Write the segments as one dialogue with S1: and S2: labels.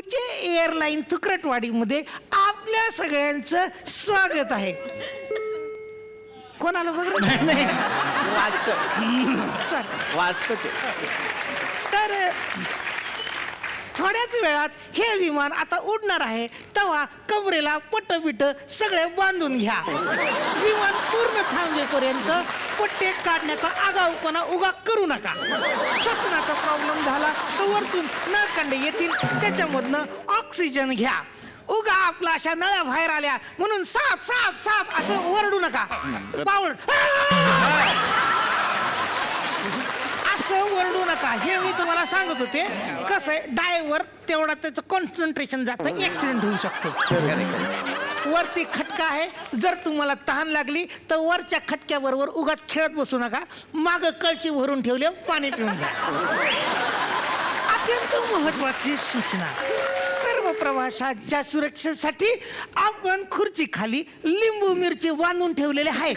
S1: उचे एअरलाईन तुकरटवाडीमध्ये आपल्या सगळ्यांचं स्वागत आहे. कोणाला बघ
S2: नाही वाचत
S1: तर थोड्याच वेळात हे विमान आता उडणार आहे. तेव्हा कमरेला पट्ट सगळे बांधून घ्या. विमान पूर्ण थांबेपर्यंत पट्टे काढण्याचा आगाऊपणा उगा करू नका. श्वसनाचा प्रॉब्लेम झाला तर वरतून नळकांडे येतील, त्याच्यामधनं ऑक्सिजन घ्या. उगा आपला अशा नळ्या बाहेर आल्या म्हणून साप साप साप असं ओरडू नका. पाऊल असं ओरडू नका. हे मी तुम्हाला सांगत होते. कसं आहे, डायव्हर तेवढा त्याचं कॉन्सन्ट्रेशन जातं, ऍक्सिडेंट होऊ शकतो. वरती खटका आहे. जर तुम्हाला तहान लागली तर वरच्या खटक्याबरोबर उगाच खेळत बसू नका. मागं कळशी भरून ठेवले, पाणी पिऊन घ्या. अत्यंत महत्वाची सूचना, सर्व प्रवाशांच्या सुरक्षेसाठी आपण खुर्ची खाली लिंबू मिरची बांधून ठेवलेले आहेत.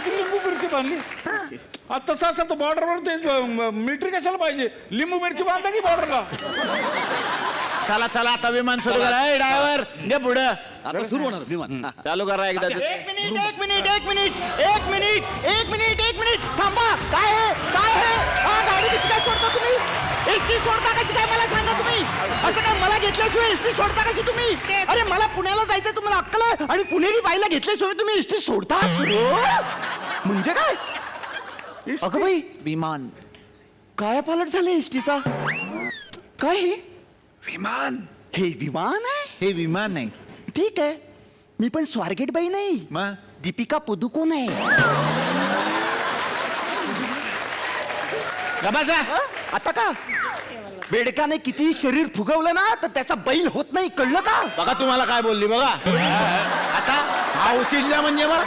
S3: लिंबू मिरची बांधली आता तसं असेल तर बॉर्डरवर ते मिलिटरी कशाला पाहिजे? लिंबू मिरची बांधता की बॉर्डरला?
S2: चला चला आता विमान सुरू करा. ड्रायव्हर घे पुढं.
S4: आता सुरू होणार विमान.
S2: चालू करा एकदा.
S5: एक मिनिट थांबा. काय आहे हा, गाडी कशी काय सोडता तुम्ही? एसटी सोडता कशी काय मला सांगा तुम्ही? असं काय मला घेतल्याशिवाय एसटी सोडता कशी तुम्ही? अरे मला पुण्याला जायचं, तुम्हाला अक्कल आहे? आणि पुणेरी बाईला घेतल्याशिवाय तुम्ही एसटी सोडता? म्हणजे काय? अगं बाई,
S2: विमान
S5: काय पालट झालं एसटीचा? काय हे
S2: विमान
S5: हे विमान आहे?
S2: हे विमान नाही.
S5: ठीक आहे, मी पण स्वारगेट बाई नाही,
S2: मग
S5: दीपिका पदुकोण आहे.
S2: गबासा
S5: आता का बेडकाने किती शरीर फुगवलं ना तर त्याचा बैल होत नाही, कळलं का?
S2: बघा तुम्हाला काय बोलली बघा. आता हा उचिडला म्हणजे मग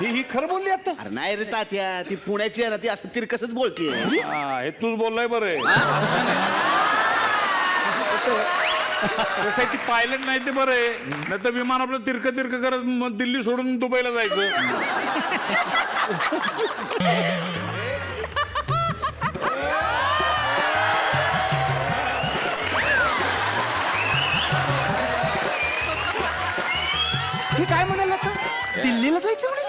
S3: ही खरं बोलली आता.
S4: अरे नाही रे तात्या, ती पुण्याची आहे ना, ती असं तिरकसच बोलते.
S3: हे तूच बोललाय बरं. ती पायलट नाही ते बरं आहे, नाही तर विमान आपलं तिरक करत मग दिल्ली सोडून दुबईला जायचं.
S5: हे काय म्हणाल आता? दिल्लीला जायचं म्हणे?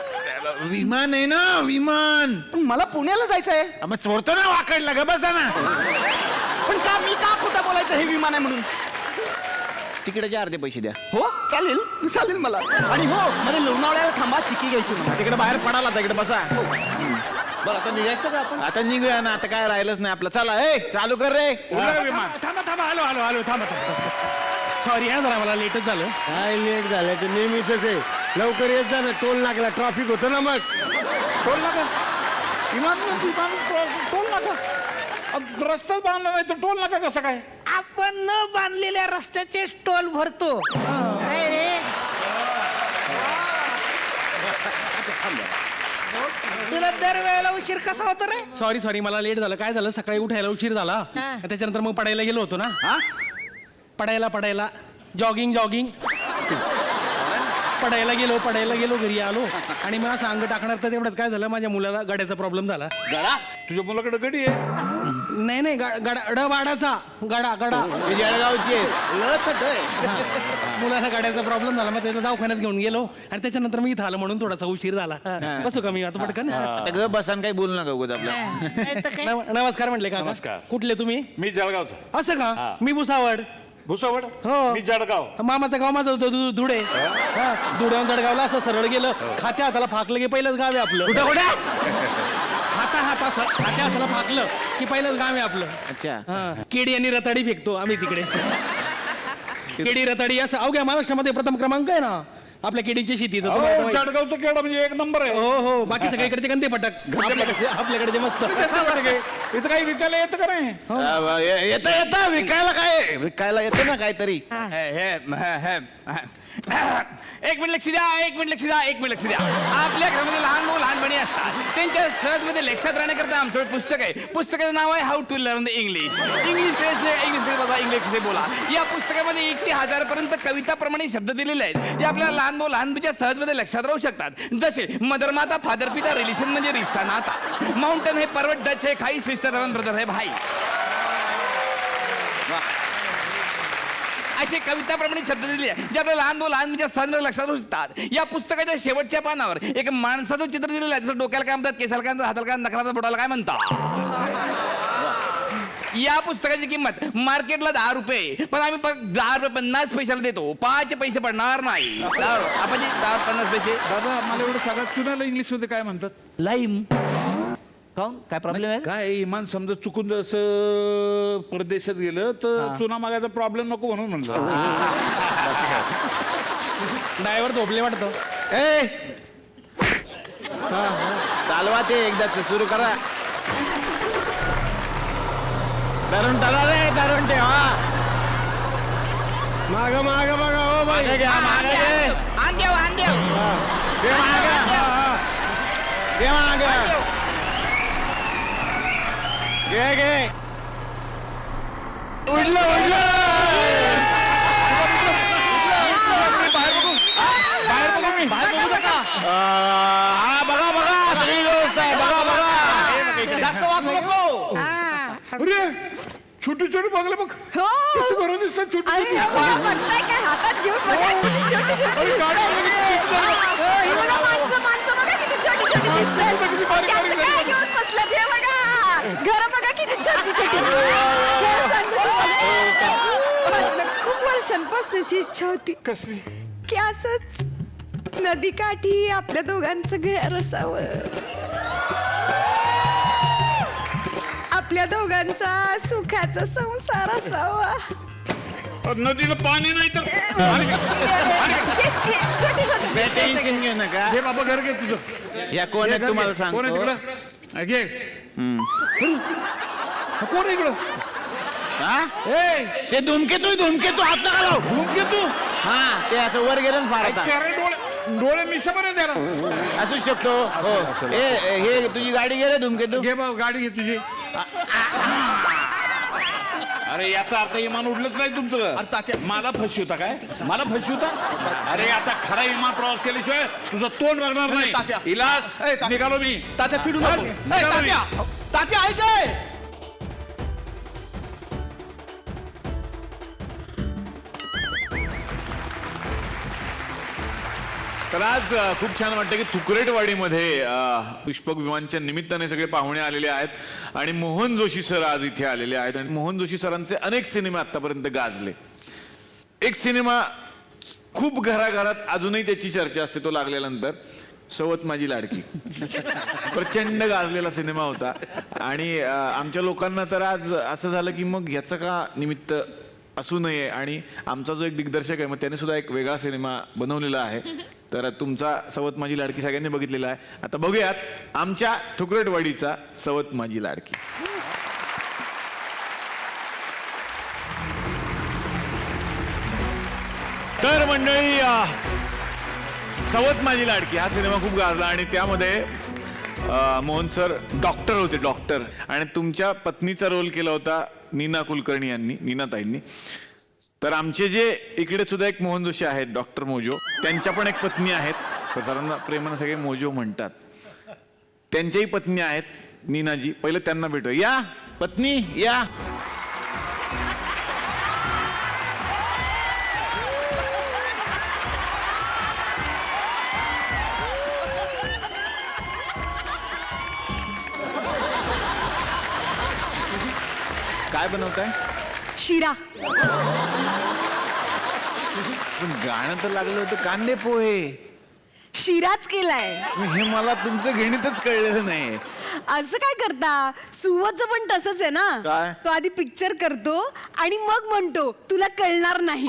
S2: विमान आहे ना विमान.
S5: पण मला पुण्याला जायचं आहे.
S2: मग सोडतो ना वाकडला. गबासा ना.
S5: पण का मी का खोटं बोलायचं हे विमान आहे म्हणून?
S2: तिकडे अर्धे पैसे द्या.
S5: हो चालेल चालेल मला. आणि हो मला लोणावळ्याला थांबा, चिकी घ्यायची मला.
S2: तिकडे बाहेर पडाला तिकडे बसा.
S4: बरं आता निघायचं का आपण?
S2: आता निघूया ना. आता काय राहिलंच नाही आपलं. चला ए चालू कर रे.
S3: उडलं विमान.
S6: थांबा हॅलो थांबा. सॉरी हा, जरा मला लेटच झालं.
S7: काय लेट झाल्याचं नेहमीच आहे. लवकर येत जा ना, टोल लागला, ट्रॉफिक होतं ना. मग
S3: टोल नाका विमान टोल नाका. रस्ताच बांधला नाही तर टोल नाका कसं काय?
S1: आपण न बांधलेल्या रस्त्याचे टोल भरतो. काय रे, तुला दरवेळेला उशीर कसा होतो रे?
S6: सॉरी मला लेट झालं. काय झालं, सकाळी उठायला उशीर झाला,
S1: हा.
S6: त्याच्यानंतर मग पडायला गेलो होतो ना. पडायला जॉगिंग पडायला गेलो घरी आलो आणि मग असं अंग टाकणार तर तेवढ्यात काय झालं, माझ्या मुलाला गाड्याचा प्रॉब्लेम झाला.
S3: गडा तुझ्या मुलाकडे गडी आहे?
S6: नाही गडाचा गडा
S2: जळगावची आहे.
S6: मुलाला गाड्याचा प्रॉब्लेम झाला. मग त्याला दवाखान्यात घेऊन गेलो आणि त्याच्यानंतर मी इथं आलो, म्हणून थोडासा उशीर झाला. बसू का मी आता पटकन?
S2: आता ग बसान काही बोलू नका उगाच आपलं.
S1: नाही तर काय?
S6: नमस्कार म्हटले का?
S3: नमस्कार.
S6: कुठले तुम्ही?
S3: मी जळगावचा.
S6: असं का? मी भुसावळ.
S3: भुसावळ?
S6: हो.
S3: मी जळगाव.
S6: मामाचं गाव माझं होतं धुळे. धुळ्याहून जळगावला असं सरळ गेलं, खात्या हाताला फाकलं की पहिलंच गाव आहे आपलं.
S2: कुठं
S6: खात्या हाताला फाकलं की पहिलंच गाव आहे आपलं.
S2: अच्छा.
S6: केडी आणि रताडी फेकतो आम्ही तिकडे. केडी रताडी असं अवघ्या महाराष्ट्रामध्ये प्रथम क्रमांक आहे ना आपल्या केडीच्या शेतीचं.
S3: जळगावचं केडा म्हणजे एक नंबर आहे.
S6: हो बाकी सगळीकडचे गंदे पटक, आपल्याकडे मस्त.
S3: इथं काही विकायला येतं का नाही?
S2: येतं विकायला येतं ना काहीतरी.
S8: एक मिनिट लक्ष द्या. आपल्या घरामध्ये लहान मुलं लहानपणी असतात, त्यांच्या सहजमध्ये लक्षात राहण्याकरता आमचं पुस्तक आहे. पुस्तकाचं नाव आहे how to learn the English. English बघा, इंग्लिश बोला. या पुस्तकामध्ये 1 ते 1000 पर्यंत कविताप्रमाणे शब्द दिलेले आहेत. जे आपल्याला लहान भाऊ लहानपणीच्या सहजमध्ये लक्षात राहू शकतात. जसे मदर माता फादर पिता रिलेशन म्हणजे रिश्ता नाता. माउंटन हे पर्वत डच है, खाई सिस्टर रवन ब्रदर है भाई. असे कविताप्रमाणे शब्द दिले जे आपल्या लहान भाऊ लहानपणीच्या सहजमध्ये लक्षात राहू शकतात. या पुस्तकाच्या शेवटच्या पानावर एक माणसाचं चित्र दिलेलं आहे. जसं डोक्याला काय म्हणतात, केसाला काय म्हणतात, हाताला काय, नखराला, बोटाला काय म्हणतात. या पुस्तकाची किंमत मार्केटला 10 रुपये, पण आम्ही 10 रुपये 50 पैशाला देतो. 5 पैसे पडणार नाही. आपण 10-50 पैसे.
S3: दादा मला एवढं सगळ्यात चुनाला इंग्लिश मध्ये काय म्हणतात?
S8: लाईम. काऊन काय प्रॉब्लेम आहे?
S3: काय इमान समजा चुकून जर असं परदेशात गेलं तर चुना मागायचा प्रॉब्लेम नको म्हणून म्हणलं.
S6: ड्रायव्हर झोपले वाटतं.
S2: ए चालवा ते एकदाच सुरू करा. धरून टाका रे, धरून ठेवा.
S7: माग माग बघा हो बाई.
S2: मागे घ्या, मागे घे.
S8: आंदेव आंदेव.
S2: घे मागे. घे मागे. घे घे. उडलं उडलं.
S3: बाहेर बघू मी.
S2: हा बघा बघा, सगळी व्यवस्था आहे. बघा बघा.
S8: जास्त वागू नको.
S3: अरे छोटी छोटी बघलं बघ.
S9: हो.
S3: कसं बरं दिसतात छोटी
S9: अरे
S3: छोटी.
S9: बघा, म्हणताय काय हातात घेऊन बघा किती छोटी छोटी
S3: अरे, गाडी
S9: दिसतात. हो, ही बघा, माणसं बघा किती छोटी छोटी दिसतात.
S3: किती बारीक
S9: त्याचं
S3: बारीक
S9: काय घेऊन बसल्यात हे बघा. घरं बघा किती छोटी छोटी. खरं सांगू तुम्हाला, मला खूप वर्षांपासूनची इच्छा होती
S3: कसली?
S9: की असंच नदीकाठी आपल्या दोघांचं घर असावं. आपल्या दोघांचा सुखाचा संसार असावा.
S3: नदीला पाणी नाही तर
S9: छोटी छोटी
S2: टेन्शन घेऊ नका.
S3: हे बाबा घर घे तुझं.
S2: या कोण आहे तुम्हाला
S3: कोण आहे
S2: सांगतो.
S3: तिकडं? घे. कोण आहे इकडं?
S2: हा
S3: ए
S2: ते धुमकेतू धुमकेतू हात नका लावू.
S3: धुमके तू.
S2: हा ते असं वर गेलं ना फार
S3: चेहरे डोळे मिशा बरं त्याला.
S2: असू शकतो. हो ए हे तुझी गाडी गेले धुमकेतू.
S3: घे बाबा गाडी घे तुझी. अरे याचा अर्थ इमान उडलंच नाही तुमचं. मला फसवता काय? मला फसवता? अरे आता खरा इमान प्रवास केल्याशिवाय तुझं तोंड लागणार नाही. इलास निघालो मी.
S5: तात्या चिडू नको.
S3: निघालो मी.
S5: तात्या ऐक काय.
S10: तर आज खूप छान वाटतं की थुकरेटवाडीमध्ये पुष्पक विमानच्या निमित्ताने सगळे पाहुणे आलेले आहेत आणि मोहन जोशी सर आज इथे आलेले आहेत. आणि मोहन जोशी सरांचे अनेक सिनेमे आतापर्यंत गाजले. एक सिनेमा खूप घराघरात अजूनही त्याची चर्चा असते, तो लागल्यानंतर सवत माझी लाडकी. प्रचंड गाजलेला सिनेमा होता. आणि आमच्या लोकांना तर आज असं झालं की मग ह्याचं का निमित्त असू नये. आणि आमचा जो एक दिग्दर्शक आहे मग त्याने सुद्धा एक वेगळा सिनेमा बनवलेला आहे. तर तुमचा सवत माझी लाडकी सगळ्यांनी बघितलेला आहे. आता बघूयात आमच्या थुकरेटवाडीचा सवत माझी लाडकी. तर मंडळी, सवत माझी लाडकी हा सिनेमा खूप गाजला आणि त्यामध्ये मोहन सर डॉक्टर होते, डॉक्टर. आणि तुमच्या पत्नीचा रोल केला होता नीना कुलकर्णी यांनी, नीनाताईंनी. तर आमचे जे इकडे सुद्धा एक मोहन जोशी आहेत, डॉक्टर मोजो, त्यांच्या पण एक पत्नी आहेत. सरांना प्रेमानं सगळे मोजो म्हणतात. त्यांच्याही पत्नी आहेत नीनाजी. पहिले त्यांना भेटू. या पत्नी या. काय बनवताय?
S9: शिरा.
S10: गाणं तर लागलं होतं कांदे पोहे.
S9: शिराच केलाय.
S10: हे मला तुमचं गणितच कळलेलं नाही.
S9: असं काय करता? सुवचं पण तसंच आहे ना.
S10: काय?
S9: तो आधी पिक्चर करतो आणि मग म्हणतो तुला कळणार नाही.